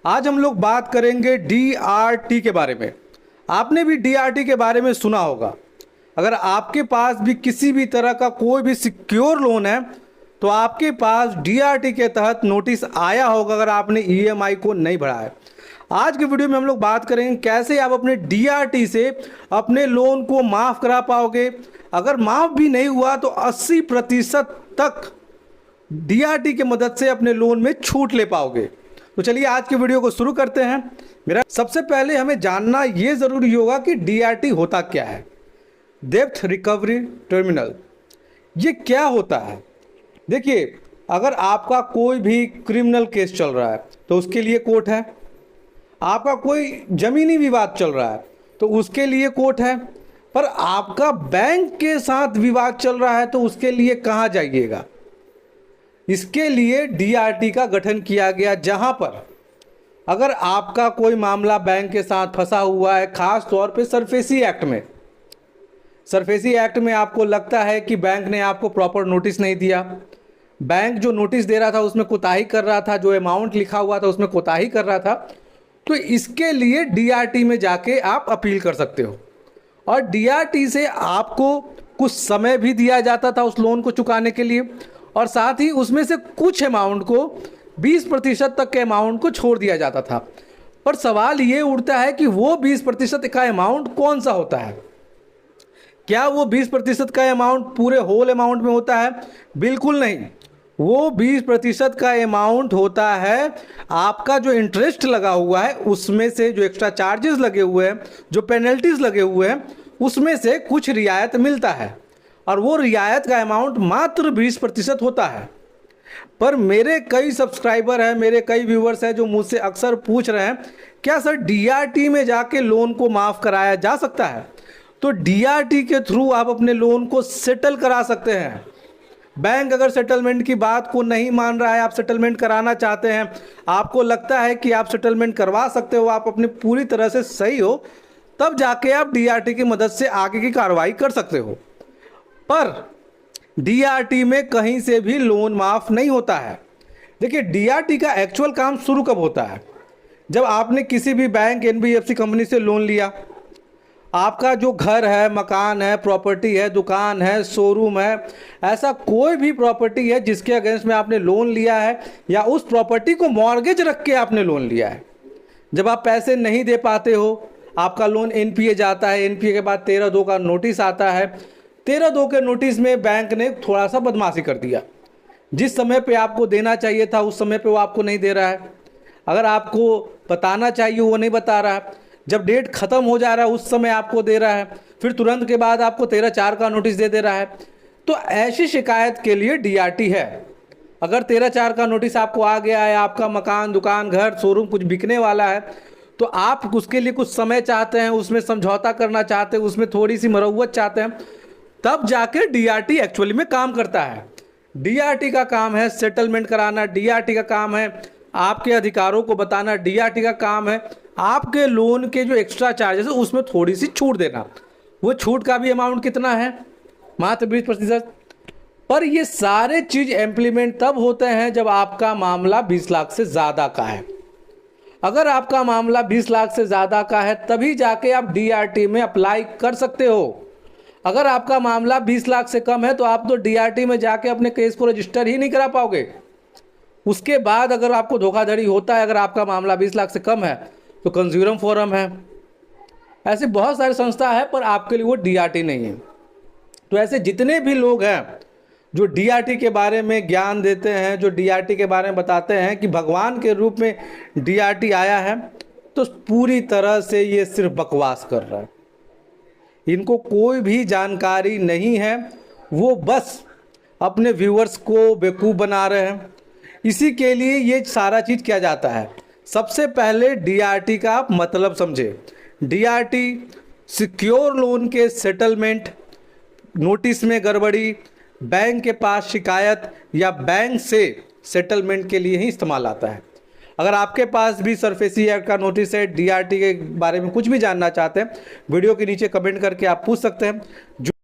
आज हम लोग बात करेंगे डीआरटी के बारे में। आपने भी डीआरटी के बारे में सुना होगा। अगर आपके पास भी किसी भी तरह का कोई भी सिक्योर लोन है तो आपके पास डीआरटी के तहत नोटिस आया होगा अगर आपने ईएमआई को नहीं भरा है। आज के वीडियो में हम लोग बात करेंगे कैसे आप अपने डीआरटी से अपने लोन को माफ़ करा पाओगे। अगर माफ़ भी नहीं हुआ तो 80% तक डीआरटी की मदद से अपने लोन में छूट ले पाओगे। तो चलिए आज के वीडियो को शुरू करते हैं। मेरा सबसे पहले हमें जानना ये ज़रूरी होगा कि डीआरटी होता क्या है। डेब्ट रिकवरी टर्मिनल, ये क्या होता है? देखिए, अगर आपका कोई भी क्रिमिनल केस चल रहा है तो उसके लिए कोर्ट है। आपका कोई ज़मीनी विवाद चल रहा है तो उसके लिए कोर्ट है। पर आपका बैंक के साथ विवाद चल रहा है तो उसके लिए कहाँ जाइएगा? इसके लिए डीआरटी का गठन किया गया, जहां पर अगर आपका कोई मामला बैंक के साथ फंसा हुआ है, खास तौर पे सरफेसी एक्ट में। सरफेसी एक्ट में आपको लगता है कि बैंक ने आपको प्रॉपर नोटिस नहीं दिया, बैंक जो नोटिस दे रहा था उसमें कोताही कर रहा था, जो अमाउंट लिखा हुआ था उसमें कोताही कर रहा था, तो इसके लिए डीआरटी में जाके आप अपील कर सकते हो। और डीआरटी से आपको कुछ समय भी दिया जाता था उस लोन को चुकाने के लिए, और साथ ही उसमें से कुछ अमाउंट को 20% तक के अमाउंट को छोड़ दिया जाता था। पर सवाल ये उठता है कि वो 20% का अमाउंट कौन सा होता है? क्या वो 20% का अमाउंट पूरे होल अमाउंट में होता है? बिल्कुल नहीं। वो 20% का अमाउंट होता है आपका जो इंटरेस्ट लगा हुआ है उसमें से, जो एक्स्ट्रा चार्जेस लगे हुए हैं, जो पेनल्टीज लगे हुए हैं, उसमें से कुछ रियायत मिलता है। और वो रियायत का अमाउंट मात्र 20% होता है। पर मेरे कई सब्सक्राइबर हैं, मेरे कई व्यूवर्स हैं जो मुझसे अक्सर पूछ रहे हैं, क्या सर डीआरटी में जाके लोन को माफ़ कराया जा सकता है? तो डीआरटी के थ्रू आप अपने लोन को सेटल करा सकते हैं। बैंक अगर सेटलमेंट की बात को नहीं मान रहा है, आप सेटलमेंट कराना चाहते हैं, आपको लगता है कि आप सेटलमेंट करवा सकते हो, आप अपनी पूरी तरह से सही हो, तब जाके आप डीआरटी की मदद से आगे की कार्रवाई कर सकते हो। पर डीआरटी में कहीं से भी लोन माफ़ नहीं होता है। देखिए, डीआरटी का एक्चुअल काम शुरू कब होता है? जब आपने किसी भी बैंक, एनबीएफसी कंपनी से लोन लिया। आपका जो घर है, मकान है, प्रॉपर्टी है, दुकान है, शोरूम है, ऐसा कोई भी प्रॉपर्टी है जिसके अगेंस्ट में आपने लोन लिया है, या उस प्रॉपर्टी को मॉर्गेज रख के आपने लोन लिया है। जब आप पैसे नहीं दे पाते हो, आपका लोन एनपीए जाता है, एनपीए के बाद 13(2) का नोटिस आता है। 13(2) के नोटिस में बैंक ने थोड़ा सा बदमाशी कर दिया। जिस समय पे आपको देना चाहिए था उस समय पे वो आपको नहीं दे रहा है। अगर आपको बताना चाहिए वो नहीं बता रहा है। जब डेट ख़त्म हो जा रहा है उस समय आपको दे रहा है, फिर तुरंत के बाद आपको 13(4) का नोटिस दे रहा है। तो ऐसी शिकायत के लिए डीआरटी है। अगर 13(4) का नोटिस आपको आ गया है, आपका मकान, दुकान, घर, शोरूम कुछ बिकने वाला है, तो आप उसके लिए कुछ समय चाहते हैं, उसमें समझौता करना चाहते हैं, उसमें थोड़ी सी मरम्मत चाहते हैं, तब जाके डीआरटी एक्चुअली में काम करता है। डीआरटी का काम है सेटलमेंट कराना, डीआरटी का काम है आपके अधिकारों को बताना, डीआरटी का काम है आपके लोन के जो एक्स्ट्रा चार्जेस है उसमें थोड़ी सी छूट देना। वो छूट का भी अमाउंट कितना है? मात्र 20%। पर ये सारे चीज़ इम्प्लीमेंट तब होते हैं जब आपका मामला 20 लाख से ज़्यादा का है। अगर आपका मामला 20 लाख से ज़्यादा का है तभी जाके आप डीआरटी में अप्लाई कर सकते हो। अगर आपका मामला 20 लाख से कम है तो आप तो डीआरटी में जाके अपने केस को रजिस्टर ही नहीं करा पाओगे। उसके बाद अगर आपको धोखाधड़ी होता है, अगर आपका मामला 20 लाख से कम है, तो कंज्यूमर फोरम है, ऐसे बहुत सारी संस्था है, पर आपके लिए वो डीआरटी नहीं है। तो ऐसे जितने भी लोग हैं जो डीआरटी के बारे में ज्ञान देते हैं, जो डीआरटी के बारे में बताते हैं कि भगवान के रूप में डीआरटी आया है, तो पूरी तरह से ये सिर्फ बकवास कर रहा है। इनको कोई भी जानकारी नहीं है, वो बस अपने व्यूअर्स को बेवकूफ़ बना रहे हैं। इसी के लिए ये सारा चीज़ किया जाता है। सबसे पहले डीआरटी का आप मतलब समझे। डीआरटी सिक्योर लोन के सेटलमेंट, नोटिस में गड़बड़ी, बैंक के पास शिकायत या बैंक से सेटलमेंट के लिए ही इस्तेमाल आता है। अगर आपके पास भी सरफेसी एक्ट का नोटिस है, डीआरटी के बारे में कुछ भी जानना चाहते हैं, वीडियो के नीचे कमेंट करके आप पूछ सकते हैं।